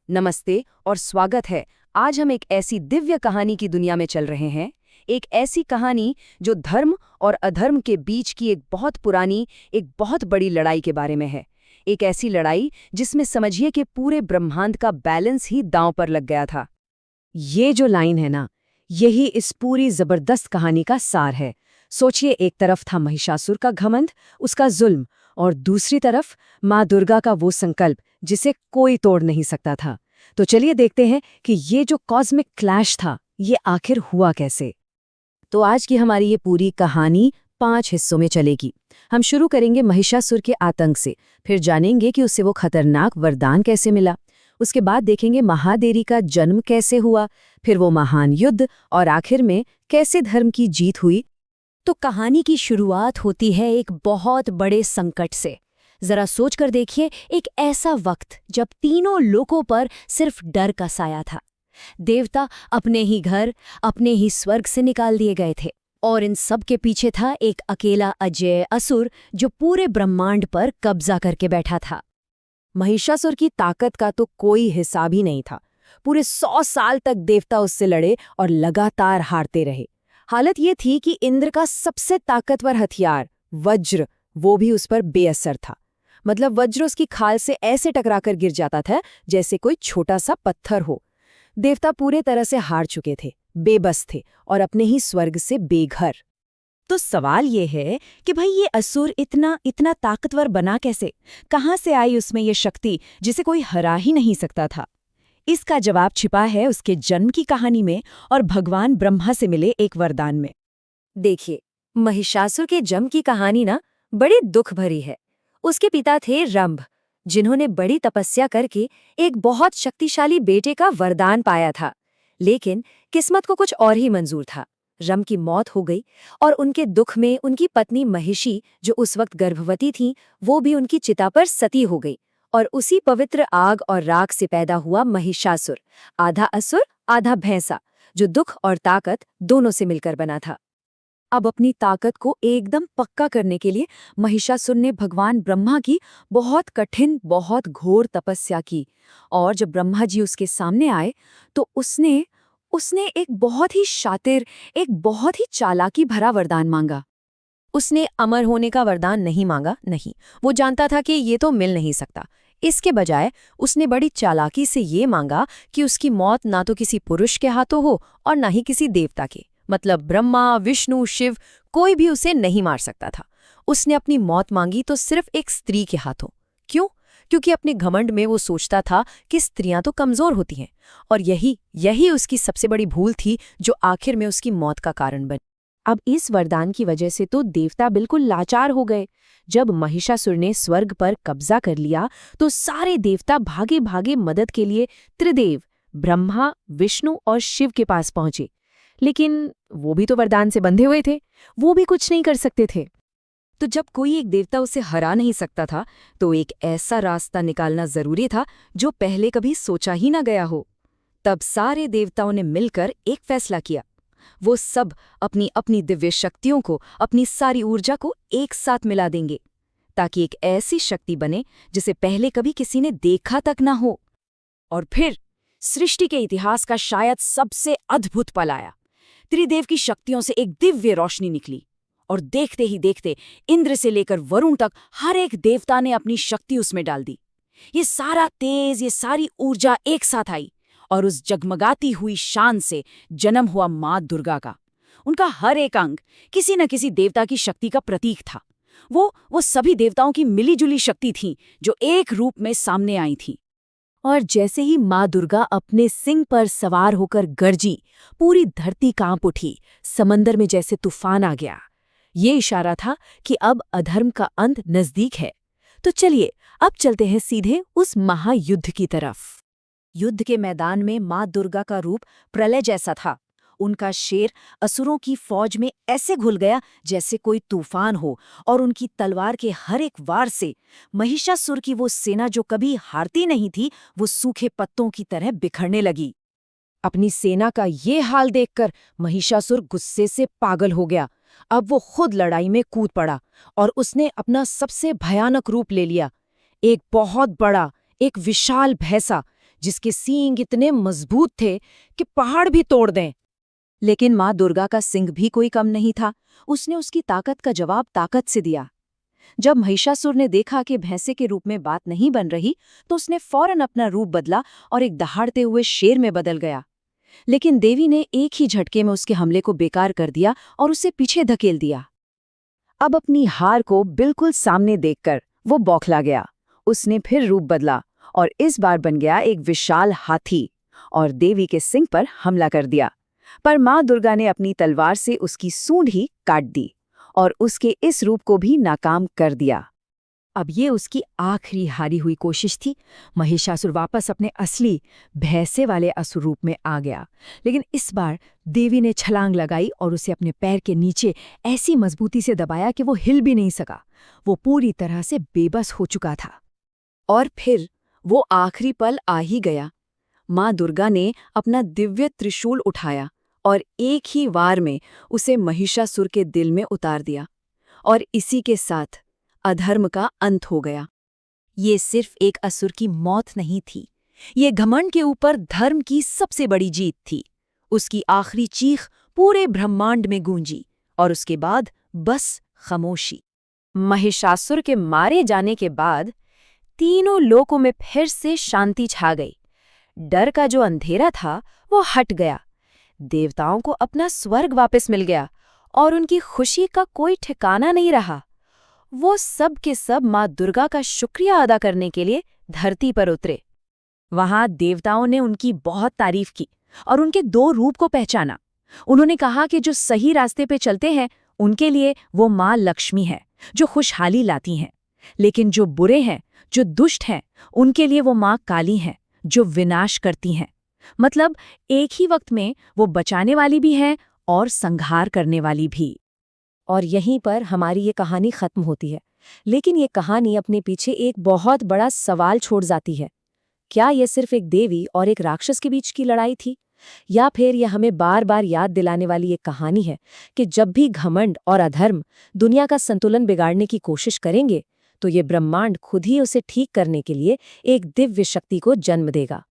नमस्ते और स्वागत है। आज हम एक ऐसी दिव्य कहानी की दुनिया में चल रहे हैं। एक ऐसी कहानी जो धर्म और अधर्म के बीच की एक बहुत पुरानी, एक बहुत बड़ी लड़ाई के बारे में है। एक ऐसी लड़ाई जिसमें समझिए कि पूरे ब्रह्मांड का बैलेंस ही दांव पर लग गया था। ये जो लाइन है ना, यही इस पूरी जबरदस्त कहानी का सार है। सोचिए, एक तरफ था महिषासुर का घमंड, उसका जुल्म, और दूसरी तरफ माँ दुर्गा का वो संकल्प जिसे कोई तोड़ नहीं सकता था। तो चलिए देखते हैं कि ये जो कॉस्मिक क्लैश था, ये आखिर हुआ कैसे। तो आज की हमारी ये पूरी कहानी 5 हिस्सों में चलेगी। हम शुरू करेंगे महिषासुर के आतंक से, फिर जानेंगे कि उसे वो खतरनाक वरदान कैसे मिला। उसके बाद देखेंगे महादेवी का जन्म कैसे हुआ, फिर वो महान युद्ध, और आखिर में कैसे धर्म की जीत हुई। तो कहानी की शुरुआत होती है एक बहुत बड़े संकट से। जरा सोचकर देखिए, एक ऐसा वक्त जब तीनों लोगों पर सिर्फ डर का साया था। देवता अपने ही घर, अपने ही स्वर्ग से निकाल दिए गए थे, और इन सब के पीछे था एक अकेला अजेय असुर जो पूरे ब्रह्मांड पर कब्जा करके बैठा था। महिषासुर की ताकत का तो कोई हिसाब ही नहीं था। पूरे 100 साल तक देवता उससे लड़े और लगातार हारते रहे। हालत ये थी कि इंद्र का सबसे ताकतवर हथियार वज्र, वो भी उस पर बेअसर था। मतलब वज्र उसकी खाल से ऐसे टकराकर गिर जाता था जैसे कोई छोटा सा पत्थर हो। देवता पूरे तरह से हार चुके थे, बेबस थे और अपने ही स्वर्ग से बेघर। तो सवाल ये है कि भाई, ये असुर इतना इतना ताकतवर बना कैसे? कहाँ से आई उसमें ये शक्ति जिसे कोई हरा ही नहीं सकता था? इसका जवाब छिपा है उसके जन्म की कहानी में और भगवान ब्रह्मा से मिले एक वरदान में। देखिए, महिषासुर के जन्म की कहानी ना बड़ी दुख भरी है। उसके पिता थे रंभ, जिन्होंने बड़ी तपस्या करके एक बहुत शक्तिशाली बेटे का वरदान पाया था। लेकिन किस्मत को कुछ और ही मंजूर था। रंभ की मौत हो गई और उनके दुख में उनकी पत्नी महिषी, जो उस वक्त गर्भवती थी, वो भी उनकी चिता पर सती हो गई। और उसी पवित्र आग और राख से पैदा हुआ महिषासुर, आधा असुर आधा भैंसा, जो दुख और ताकत दोनों से मिलकर बना था। अब अपनी ताकत को एकदम पक्का करने के लिए महिषासुर ने भगवान ब्रह्मा की बहुत कठिन, बहुत घोर तपस्या की। और जब ब्रह्मा जी उसके सामने आए तो उसने उसने एक बहुत ही शातिर, एक बहुत ही चालाकी भरा वरदान मांगा। उसने अमर होने का वरदान नहीं मांगा, नहीं। वो जानता था कि ये तो मिल नहीं सकता। इसके बजाय उसने बड़ी चालाकी से ये मांगा कि उसकी मौत ना तो किसी पुरुष के हाथों हो और ना ही किसी देवता के। मतलब ब्रह्मा, विष्णु, शिव, कोई भी उसे नहीं मार सकता था। उसने अपनी मौत मांगी तो सिर्फ एक स्त्री के हाथों। क्यों? क्योंकि अपने घमंड में वो सोचता था कि स्त्रियां तो कमजोर होती हैं, और यही उसकी सबसे बड़ी भूल थी जो आखिर में उसकी मौत का कारण बनी। अब इस वरदान की वजह से तो देवता बिल्कुल लाचार हो गए। जब महिषासुर ने स्वर्ग पर कब्जा कर लिया तो सारे देवता भागे भागे मदद के लिए त्रिदेव ब्रह्मा, विष्णु और शिव के पास पहुंचे। लेकिन वो भी तो वरदान से बंधे हुए थे, वो भी कुछ नहीं कर सकते थे। तो जब कोई एक देवता उसे हरा नहीं सकता था, तो एक ऐसा रास्ता निकालना जरूरी था जो पहले कभी सोचा ही ना गया हो। तब सारे देवताओं ने मिलकर एक फैसला किया। वो सब अपनी अपनी दिव्य शक्तियों को, अपनी सारी ऊर्जा को एक साथ मिला देंगे, ताकि एक ऐसी शक्ति बने जिसे पहले कभी किसी ने देखा तक ना हो। और फिर सृष्टि के इतिहास का शायद सबसे अद्भुत पल आया। त्रिदेव की शक्तियों से एक दिव्य रोशनी निकली, और देखते ही देखते इंद्र से लेकर वरुण तक हर एक देवता ने अपनी शक्ति उसमें डाल दी। ये सारा तेज, ये सारी ऊर्जा एक साथ आई, और उस जगमगाती हुई शान से जन्म हुआ माँ दुर्गा का। उनका हर एक अंग किसी न किसी देवता की शक्ति का प्रतीक था। वो सभी देवताओं की मिलीजुली शक्ति थी जो एक रूप में सामने आई थी। और जैसे ही माँ दुर्गा अपने सिंह पर सवार होकर गरजी, पूरी धरती कांप उठी, समंदर में जैसे तूफान आ गया। ये इशारा था कि अब अधर्म का अंत नजदीक है। तो चलिए अब चलते हैं सीधे उस महायुद्ध की तरफ। युद्ध के मैदान में माँ दुर्गा का रूप प्रलय जैसा था। उनका शेर असुरों की फौज में ऐसे घुल गया जैसे कोई तूफान हो, और उनकी तलवार के हर एक वार से महिषासुर की वो सेना जो कभी हारती नहीं थी, वो सूखे पत्तों की तरह बिखरने लगी। अपनी सेना का ये हाल देखकर महिषासुर गुस्से से पागल हो गया। अब वो खुद लड़ाई में कूद पड़ा और उसने अपना सबसे भयानक रूप ले लिया। एक बहुत बड़ा, एक विशाल भैंसा जिसके सींग इतने मजबूत थे कि पहाड़ भी तोड़ दें। लेकिन माँ दुर्गा का सिंह भी कोई कम नहीं था। उसने उसकी ताकत का जवाब ताकत से दिया। जब महिषासुर ने देखा कि भैंसे के रूप में बात नहीं बन रही, तो उसने फौरन अपना रूप बदला और एक दहाड़ते हुए शेर में बदल गया। लेकिन देवी ने एक ही झटके में उसके हमले को बेकार कर दिया और उसे पीछे धकेल दिया। अब अपनी हार को बिल्कुल सामने देखकर वो बौखला गया। उसने फिर रूप बदला और इस बार बन गया एक विशाल हाथी और देवी के सिंह पर हमला कर दिया। पर माँ दुर्गा ने अपनी तलवार से उसकी सूंड ही काट दी और उसके इस रूप को भी नाकाम कर दिया। अब ये उसकी आखिरी हारी हुई कोशिश थी। महिषासुर वापस अपने असली भैंसे वाले असुर रूप में आ गया। लेकिन इस बार देवी ने छलांग लगाई और उसे अपने पैर के नीचे ऐसी मजबूती से दबाया कि वो हिल भी नहीं सका। वो पूरी तरह से बेबस हो चुका था। और फिर वो आखिरी पल आ ही गया। माँ दुर्गा ने अपना दिव्य त्रिशूल उठाया और एक ही वार में उसे महिषासुर के दिल में उतार दिया। और इसी के साथ अधर्म का अंत हो गया। ये सिर्फ एक असुर की मौत नहीं थी, ये घमंड के ऊपर धर्म की सबसे बड़ी जीत थी। उसकी आखिरी चीख पूरे ब्रह्मांड में गूंजी और उसके बाद बस खामोशी। महिषासुर के मारे जाने के बाद तीनों लोकों में फिर से शांति छा गई। डर का जो अंधेरा था वो हट गया। देवताओं को अपना स्वर्ग वापस मिल गया और उनकी खुशी का कोई ठिकाना नहीं रहा। वो सब के सब माँ दुर्गा का शुक्रिया अदा करने के लिए धरती पर उतरे। वहां देवताओं ने उनकी बहुत तारीफ की और उनके दो रूप को पहचाना। उन्होंने कहा कि जो सही रास्ते पे चलते हैं उनके लिए वो माँ लक्ष्मी है, जो खुशहाली लाती हैं। लेकिन जो बुरे हैं, जो दुष्ट हैं, उनके लिए वो माँ काली हैं, जो विनाश करती हैं। मतलब एक ही वक्त में वो बचाने वाली भी हैं और संहार करने वाली भी। और यहीं पर हमारी ये कहानी खत्म होती है। लेकिन ये कहानी अपने पीछे एक बहुत बड़ा सवाल छोड़ जाती है। क्या ये सिर्फ एक देवी और एक राक्षस के बीच की लड़ाई थी, या फिर यह हमें बार बार याद दिलाने वाली एक कहानी है कि जब भी घमंड और अधर्म दुनिया का संतुलन बिगाड़ने की कोशिश करेंगे, तो ये ब्रह्मांड खुद ही उसे ठीक करने के लिए एक दिव्य शक्ति को जन्म देगा।